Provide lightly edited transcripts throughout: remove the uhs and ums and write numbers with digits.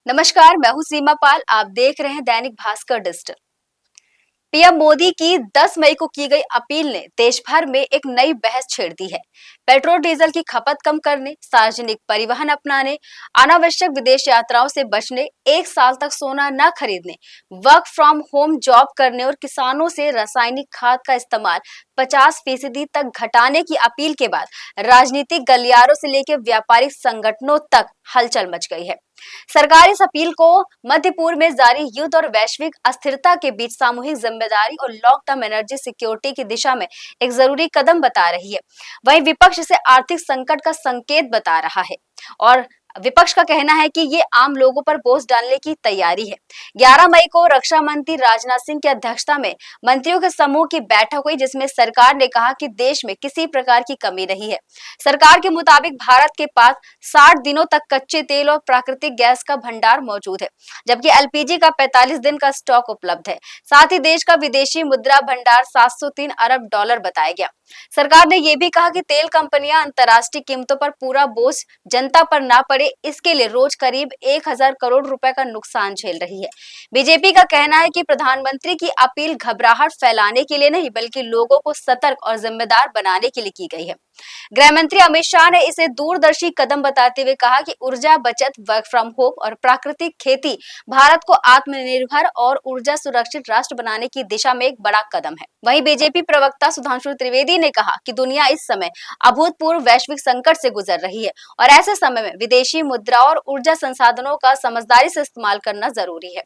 नमस्कार, मैं हूं सीमा पाल। आप देख रहे हैं दैनिक भास्कर डिजिटल। पीएम मोदी की 10 मई को की गई अपील ने देश भर में एक नई बहस छेड़ दी है। पेट्रोल डीजल की खपत कम करने, सार्वजनिक परिवहन अपनाने, अनावश्यक विदेश यात्राओं से बचने, एक साल तक सोना न खरीदने, वर्क फ्रॉम होम जॉब करने और किसानों से रासायनिक खाद का इस्तेमाल 50% तक घटाने की अपील के बाद राजनीतिक गलियारों से लेकर व्यापारिक संगठनों तक हलचल मच गई है। सरकार इस अपील को मध्य पूर्व में जारी युद्ध और वैश्विक अस्थिरता के बीच सामूहिक जिम्मेदारी और लॉन्ग टर्म एनर्जी सिक्योरिटी की दिशा में एक जरूरी कदम बता रही है। वहीं विपक्ष इसे आर्थिक संकट का संकेत बता रहा है और विपक्ष का कहना है कि ये आम लोगों पर बोझ डालने की तैयारी है। 11 मई को रक्षा मंत्री राजनाथ सिंह की अध्यक्षता में मंत्रियों के समूह की बैठक हुई, जिसमें सरकार ने कहा कि देश में किसी प्रकार की कमी नहीं है। सरकार के मुताबिक भारत के पास 60 दिनों तक कच्चे तेल और प्राकृतिक गैस का भंडार मौजूद है, जबकि एलपीजी का 45 दिन का स्टॉक उपलब्ध है। साथ ही देश का विदेशी मुद्रा भंडार 703 अरब डॉलर बताया गया। सरकार ने यह भी कहा कि तेल कंपनियां अंतर्राष्ट्रीय कीमतों पर पूरा बोझ जनता पर ना पड़े, इसके लिए रोज करीब 1000 करोड़ रुपए का नुकसान झेल रही है। बीजेपी का कहना है कि प्रधानमंत्री की अपील घबराहट फैलाने के लिए नहीं, बल्कि लोगों को सतर्क और जिम्मेदार बनाने के लिए की गई है। गृह मंत्री अमित शाह ने इसे दूरदर्शी कदम बताते हुए कहा कि ऊर्जा बचत, वर्क फ्रॉम होम और प्राकृतिक खेती भारत को आत्मनिर्भर और ऊर्जा सुरक्षित राष्ट्र बनाने की दिशा में एक बड़ा कदम है। वहीं बीजेपी प्रवक्ता सुधांशु त्रिवेदी ने कहा कि दुनिया इस समय अभूतपूर्व वैश्विक संकट से गुजर रही है और ऐसे समय में विदेशी मुद्रा और ऊर्जा संसाधनों का समझदारी से इस्तेमाल करना जरूरी है।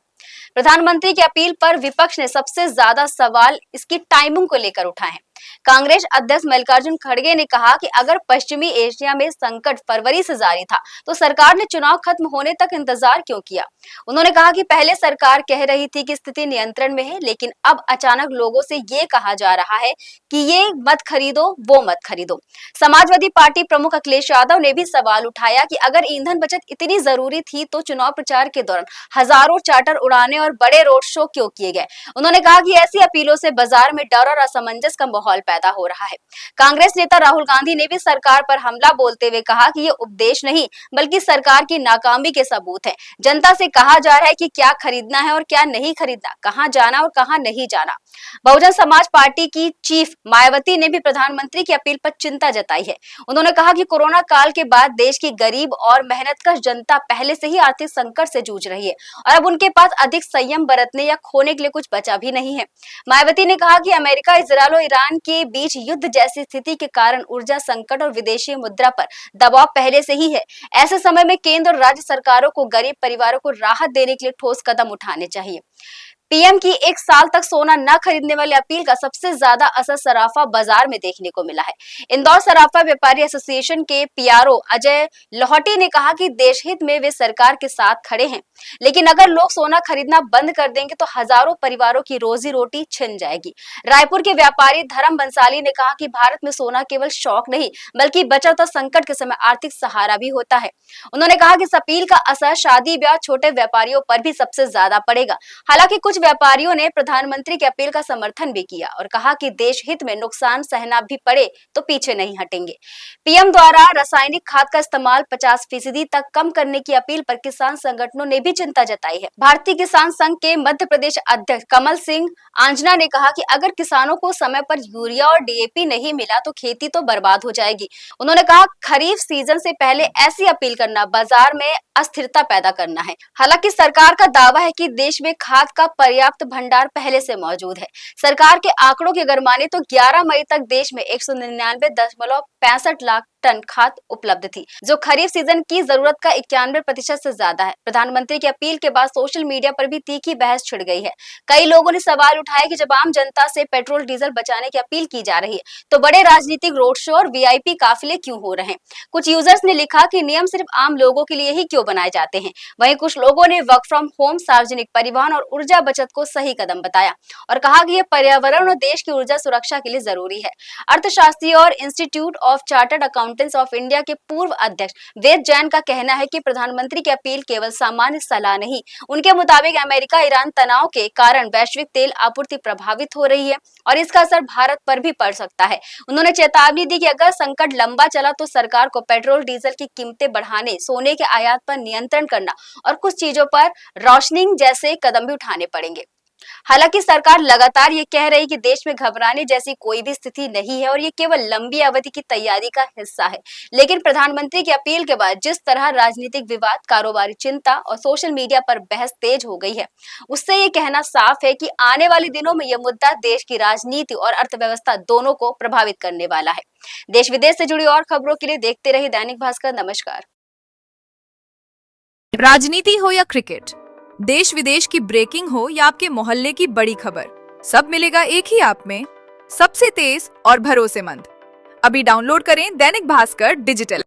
प्रधानमंत्री की अपील पर विपक्ष ने सबसे ज्यादा सवाल इसकी टाइमिंग को लेकर उठाए हैं। कांग्रेस अध्यक्ष मल्लिकार्जुन खड़गे ने कहा कि अगर पश्चिमी एशिया में संकट फरवरी से जारी था तो सरकार ने चुनाव खत्म होने तक इंतजार क्यों किया। उन्होंने कहा कि पहले सरकार कह रही थी कि स्थिति नियंत्रण में है, लेकिन अब अचानक लोगों से ये कहा जा रहा है कि ये मत खरीदो, वो मत खरीदो। समाजवादी पार्टी प्रमुख अखिलेश यादव ने भी सवाल उठाया कि अगर ईंधन बचत इतनी जरूरी थी तो चुनाव प्रचार के दौरान हजारों चार्टर उड़ाने और बड़े रोड शो क्यों किए गए। उन्होंने कहा कि ऐसी अपीलों से बाजार में डर और असमंजस का माहौल पैदा हो रहा है। कांग्रेस नेता राहुल गांधी ने भी सरकार पर हमला बोलते हुए कहा कि ये उपदेश नहीं, बल्कि सरकार की नाकामी के सबूत है। जनता से कहा जा रहा है कि क्या खरीदना है और क्या नहीं खरीदना, कहां जाना और कहां नहीं जाना। बहुजन समाज पार्टी की चीफ मायावती ने भी प्रधानमंत्री की अपील पर चिंता जताई है। उन्होंने कहा कि कोरोना काल के बाद देश की गरीब और मेहनतकश जनता पहले से ही आर्थिक संकट से जूझ रही है और अब उनके पास अधिक संयम बरतने या खोने के लिए कुछ बचा भी नहीं है। मायावती ने कहा कि अमेरिका, इजरायल और ईरान के बीच युद्ध जैसी स्थिति के कारण ऊर्जा संकट और विदेशी मुद्रा पर दबाव पहले से ही है। ऐसे समय में केंद्र और राज्य सरकारों को गरीब परिवारों को राहत देने के लिए ठोस कदम उठाने चाहिए। पीएम की एक साल तक सोना न खरीदने वाली अपील का सबसे ज्यादा असर सराफा बाजार में देखने को मिला है। इंदौर सराफा व्यापारी एसोसिएशन के पीआरओ अजय लोहटी ने कहा कि देश हित में वे सरकार के साथ खड़े हैं, लेकिन अगर लोग सोना खरीदना बंद कर देंगे तो हजारों परिवारों की रोजी रोटी छिन जाएगी। रायपुर के व्यापारी धर्म बंसाली ने कहा कि भारत में सोना केवल शौक नहीं, बल्कि बचत और संकट के समय आर्थिक सहारा भी होता है। उन्होंने कहा कि इस अपील का असर शादी ब्याह छोटे व्यापारियों पर भी सबसे ज्यादा पड़ेगा। हालांकि कुछ व्यापारियों ने प्रधानमंत्री की अपील का समर्थन भी किया और कहा कि देश हित में नुकसान सहना भी पड़े तो पीछे नहीं हटेंगे। पीएम द्वारा रासायनिक खाद का इस्तेमाल 50% तक कम करने की अपील पर किसान संगठनों ने भी चिंता जताई है। भारतीय किसान संघ के मध्य प्रदेश अध्यक्ष कमल सिंह आंजना ने कहा कि अगर किसानों को समय पर यूरिया और डीएपी नहीं मिला तो खेती तो बर्बाद हो जाएगी। उन्होंने कहा खरीफ सीजन से पहले ऐसी अपील करना बाजार में अस्थिरता पैदा करना है। हालांकि सरकार का दावा है कि देश में खाद का पर्याप्त भंडार पहले से मौजूद है। सरकार के आंकड़ों के अगर माने तो 11 मई तक देश में 199.65 लाख टन खाद उपलब्ध थी, जो खरीफ सीजन की जरूरत का 91% से ज्यादा है। प्रधानमंत्री की अपील के बाद सोशल मीडिया पर भी तीखी बहस छिड़ गई है। कई लोगों ने सवाल उठाया कि जब आम जनता से पेट्रोल डीजल बचाने की अपील की जा रही है तो बड़े राजनीतिक रोड शो और वीआईपी काफिले क्यों हो रहे हैं। कुछ यूजर्स ने लिखा कि नियम सिर्फ आम लोगों के लिए ही क्यों बनाए जाते हैं। वहीं कुछ लोगों ने वर्क फ्रॉम होम, सार्वजनिक परिवहन और ऊर्जा बचत को सही कदम बताया और कहा कि यह पर्यावरण और देश की ऊर्जा सुरक्षा के लिए जरूरी है। अर्थशास्त्री और institute of chartered accountants of India के पूर्व अध्यक्ष वेद जैन का कहना है कि प्रधानमंत्री की अपील केवल सामान्य सलाह नहीं, उनके मुताबिक अमेरिका ईरान तनाव के कारण वैश्विक तेल आपूर्ति प्रभावित हो रही है और इसका असर भारत पर भी पड़ सकता है। उन्होंने चेतावनी दी कि अगर संकट लंबा चला तो सरकार को पेट्रोल डीजल की कीमतें बढ़ाने, सोने के आयात पर नियंत्रण करना और कुछ चीजों पर राशनिंग जैसे कदम भी उठाने पड़ेंगे। हालांकि सरकार लगातार ये कह रही है कि देश में घबराने जैसी कोई भी स्थिति नहीं है और ये केवल लंबी अवधि की तैयारी का हिस्सा है। लेकिन प्रधानमंत्री की अपील के बाद जिस तरह राजनीतिक विवाद, कारोबारी चिंता और सोशल मीडिया पर बहस तेज हो गई है, उससे ये कहना साफ है कि आने वाले दिनों में यह मुद्दा देश की राजनीति और अर्थव्यवस्था दोनों को प्रभावित करने वाला है। देश विदेश से जुड़ी और खबरों के लिए देखते रहिए दैनिक भास्कर। नमस्कार। राजनीति हो या क्रिकेट, देश विदेश की ब्रेकिंग हो या आपके मोहल्ले की बड़ी खबर, सब मिलेगा एक ही ऐप में, सबसे तेज और भरोसेमंद। अभी डाउनलोड करें दैनिक भास्कर डिजिटल।